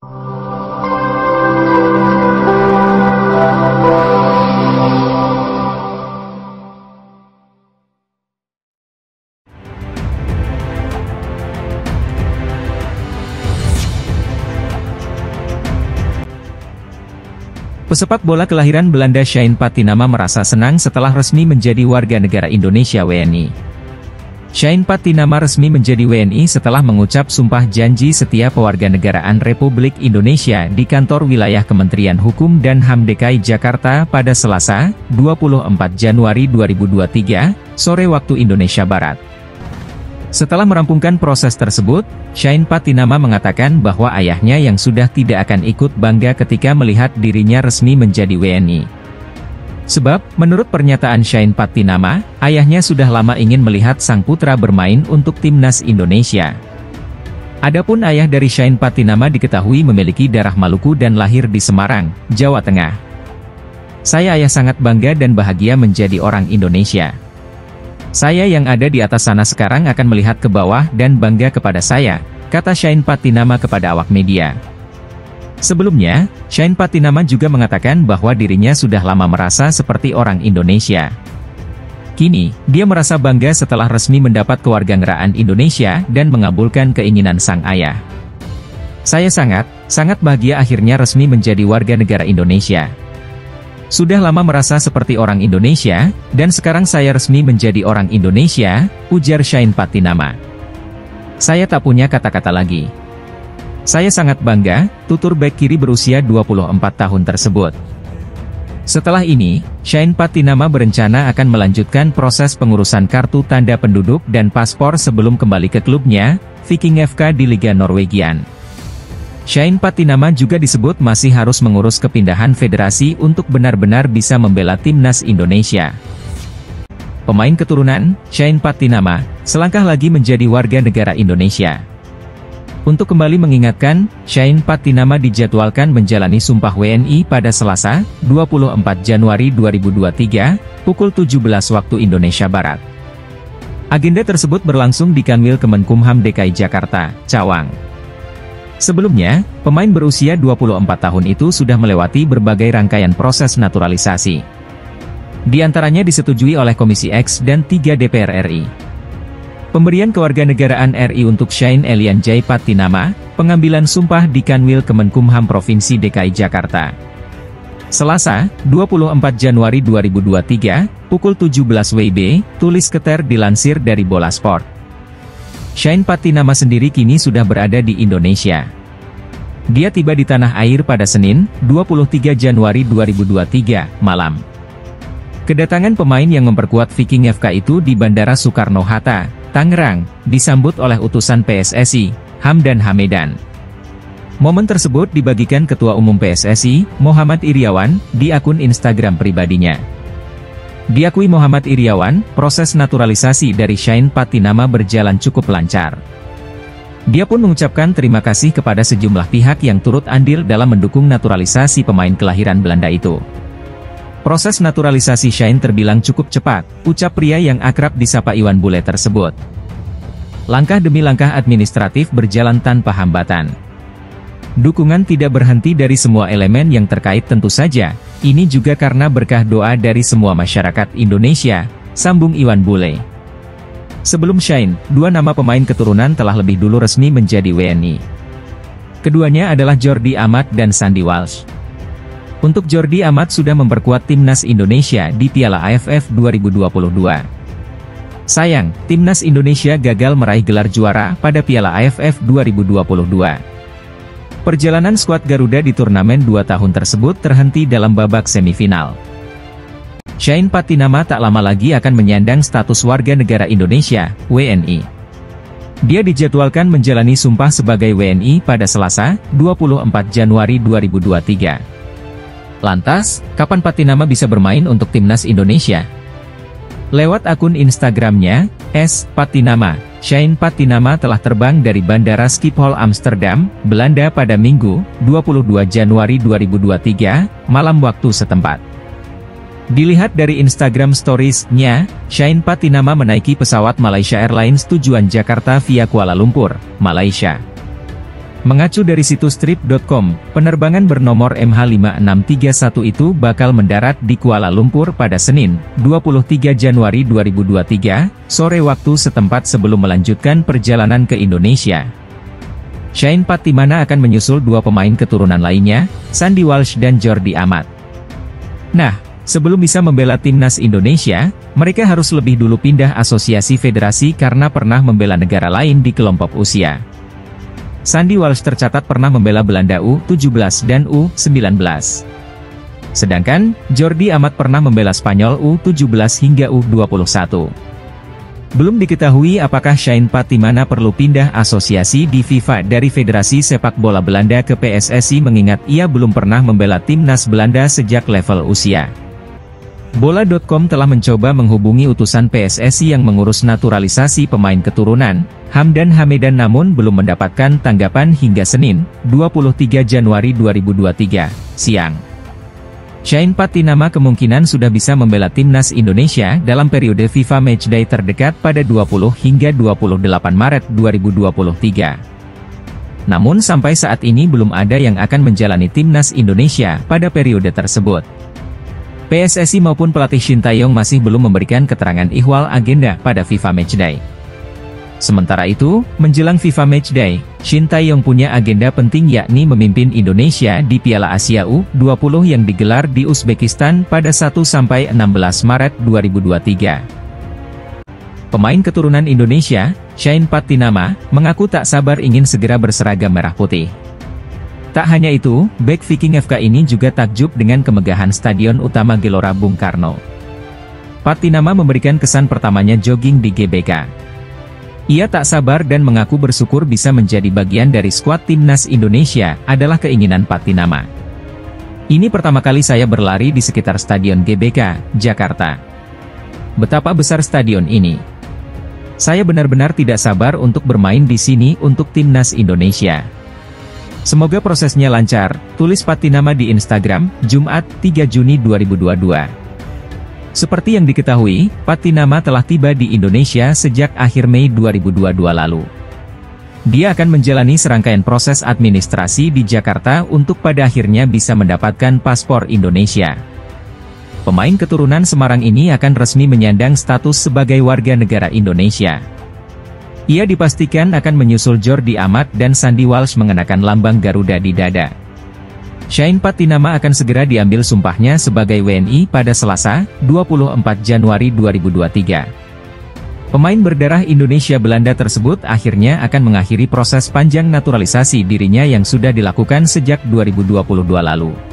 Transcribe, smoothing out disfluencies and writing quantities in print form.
Pesepak bola kelahiran Belanda Sjain Patinama merasa senang setelah resmi menjadi warga negara Indonesia (WNI). Sjain Patinama resmi menjadi WNI setelah mengucap sumpah janji setia kewarganegaraan Republik Indonesia di kantor wilayah Kementerian Hukum dan HAM DKI Jakarta pada Selasa, 24 Januari 2023, sore waktu Indonesia Barat. Setelah merampungkan proses tersebut, Sjain Patinama mengatakan bahwa ayahnya yang sudah tidak akan ikut bangga ketika melihat dirinya resmi menjadi WNI. Sebab, menurut pernyataan Sjain Patinama, ayahnya sudah lama ingin melihat sang putra bermain untuk timnas Indonesia. Adapun ayah dari Sjain Patinama diketahui memiliki darah Maluku dan lahir di Semarang, Jawa Tengah. "Saya ayah sangat bangga dan bahagia menjadi orang Indonesia. Saya yang ada di atas sana sekarang akan melihat ke bawah dan bangga kepada saya," kata Sjain Patinama kepada awak media. Sebelumnya, Sjain Patinama juga mengatakan bahwa dirinya sudah lama merasa seperti orang Indonesia. Kini, dia merasa bangga setelah resmi mendapat kewarganegaraan Indonesia dan mengabulkan keinginan sang ayah. "Saya sangat bahagia akhirnya resmi menjadi warga negara Indonesia. Sudah lama merasa seperti orang Indonesia, dan sekarang saya resmi menjadi orang Indonesia," ujar Sjain Patinama. "Saya tak punya kata-kata lagi. Saya sangat bangga," tutur bek kiri berusia 24 tahun tersebut. Setelah ini, Sjain Patinama berencana akan melanjutkan proses pengurusan kartu tanda penduduk dan paspor sebelum kembali ke klubnya, Viking FK di Liga Norwegian. Sjain Patinama juga disebut masih harus mengurus kepindahan federasi untuk benar-benar bisa membela timnas Indonesia. Pemain keturunan, Sjain Patinama, selangkah lagi menjadi warga negara Indonesia. Untuk kembali mengingatkan, Sjain Patinama dijadwalkan menjalani sumpah WNI pada Selasa, 24 Januari 2023, pukul 17 waktu Indonesia Barat. Agenda tersebut berlangsung di Kanwil Kemenkumham DKI Jakarta, Cawang. Sebelumnya, pemain berusia 24 tahun itu sudah melewati berbagai rangkaian proses naturalisasi. Di antaranya disetujui oleh Komisi X dan 3 DPR RI. Pemberian kewarganegaraan RI untuk Sjain Elian Jai Patinama, pengambilan sumpah di Kanwil Kemenkumham Provinsi DKI Jakarta. Selasa, 24 Januari 2023, pukul 17 WIB, tulis Keter dilansir dari Bola Sport. Sjain Patinama sendiri kini sudah berada di Indonesia. Dia tiba di tanah air pada Senin, 23 Januari 2023, malam. Kedatangan pemain yang memperkuat Viking FK itu di Bandara Soekarno-Hatta, Tangerang, disambut oleh utusan PSSI, Hamdan Hamedan. Momen tersebut dibagikan Ketua Umum PSSI, Muhammad Iryawan, di akun Instagram pribadinya. Diakui Muhammad Iryawan, proses naturalisasi dari Sjain Patinama berjalan cukup lancar. Dia pun mengucapkan terima kasih kepada sejumlah pihak yang turut andil dalam mendukung naturalisasi pemain kelahiran Belanda itu. "Proses naturalisasi Sjain terbilang cukup cepat," ucap pria yang akrab disapa Iwan Bule tersebut. "Langkah demi langkah administratif berjalan tanpa hambatan. Dukungan tidak berhenti dari semua elemen yang terkait tentu saja, ini juga karena berkah doa dari semua masyarakat Indonesia," sambung Iwan Bule. Sebelum Sjain, dua nama pemain keturunan telah lebih dulu resmi menjadi WNI. Keduanya adalah Jordi Amat dan Sandy Walsh. Untuk Jordi Amat sudah memperkuat timnas Indonesia di Piala AFF 2022. Sayang, timnas Indonesia gagal meraih gelar juara pada Piala AFF 2022. Perjalanan skuad Garuda di turnamen 2 tahun tersebut terhenti dalam babak semifinal. Sjain Patinama tak lama lagi akan menyandang status warga negara Indonesia, WNI. Dia dijadwalkan menjalani sumpah sebagai WNI pada Selasa, 24 Januari 2023. Lantas, kapan Patinama bisa bermain untuk timnas Indonesia? Lewat akun Instagramnya, @Patinama, Sjain Patinama telah terbang dari Bandara Schiphol Amsterdam, Belanda pada Minggu, 22 Januari 2023, malam waktu setempat. Dilihat dari Instagram Stories-nya, Sjain Patinama menaiki pesawat Malaysia Airlines tujuan Jakarta via Kuala Lumpur, Malaysia. Mengacu dari situs trip.com, penerbangan bernomor MH5631 itu bakal mendarat di Kuala Lumpur pada Senin, 23 Januari 2023, sore waktu setempat sebelum melanjutkan perjalanan ke Indonesia. Shane Pattimana akan menyusul dua pemain keturunan lainnya, Sandy Walsh dan Jordi Amat. Nah, sebelum bisa membela timnas Indonesia, mereka harus lebih dulu pindah asosiasi federasi karena pernah membela negara lain di kelompok usia. Sandy Walsh tercatat pernah membela Belanda U17 dan U19. Sedangkan, Jordi Amat pernah membela Spanyol U17 hingga U21. Belum diketahui apakah Shane Pattimana perlu pindah asosiasi di FIFA dari Federasi Sepak Bola Belanda ke PSSI mengingat ia belum pernah membela timnas Belanda sejak level usia. Bola.com telah mencoba menghubungi utusan PSSI yang mengurus naturalisasi pemain keturunan, Hamdan Hamedan namun belum mendapatkan tanggapan hingga Senin, 23 Januari 2023, siang. Shane Pattimana kemungkinan sudah bisa membela timnas Indonesia dalam periode FIFA Matchday terdekat pada 20 hingga 28 Maret 2023. Namun sampai saat ini belum ada yang akan menjalani timnas Indonesia pada periode tersebut. PSSI maupun pelatih Shin Tae-yong masih belum memberikan keterangan ihwal agenda pada FIFA Matchday. Sementara itu, menjelang FIFA Matchday, Shin Tae-yong punya agenda penting yakni memimpin Indonesia di Piala Asia U20 yang digelar di Uzbekistan pada 1-16 Maret 2023. Pemain keturunan Indonesia, Shane Pattimana, mengaku tak sabar ingin segera berseragam merah putih. Tak hanya itu, bek Viking FK ini juga takjub dengan kemegahan Stadion Utama Gelora Bung Karno. Pattimana memberikan kesan pertamanya jogging di GBK. Ia tak sabar dan mengaku bersyukur bisa menjadi bagian dari skuad timnas Indonesia, adalah keinginan Pattimana. Ini pertama kali saya berlari di sekitar Stadion GBK, Jakarta. Betapa besar stadion ini. Saya benar-benar tidak sabar untuk bermain di sini untuk timnas Indonesia. Semoga prosesnya lancar, tulis Pattimana di Instagram, Jumat, 3 Juni 2022. Seperti yang diketahui, Pattimana telah tiba di Indonesia sejak akhir Mei 2022 lalu. Dia akan menjalani serangkaian proses administrasi di Jakarta untuk pada akhirnya bisa mendapatkan paspor Indonesia. Pemain keturunan Semarang ini akan resmi menyandang status sebagai warga negara Indonesia. Ia dipastikan akan menyusul Jordi Amat dan Sandy Walsh mengenakan lambang Garuda di dada. Shane Pattimana akan segera diambil sumpahnya sebagai WNI pada Selasa, 24 Januari 2023. Pemain berdarah Indonesia Belanda tersebut akhirnya akan mengakhiri proses panjang naturalisasi dirinya yang sudah dilakukan sejak 2022 lalu.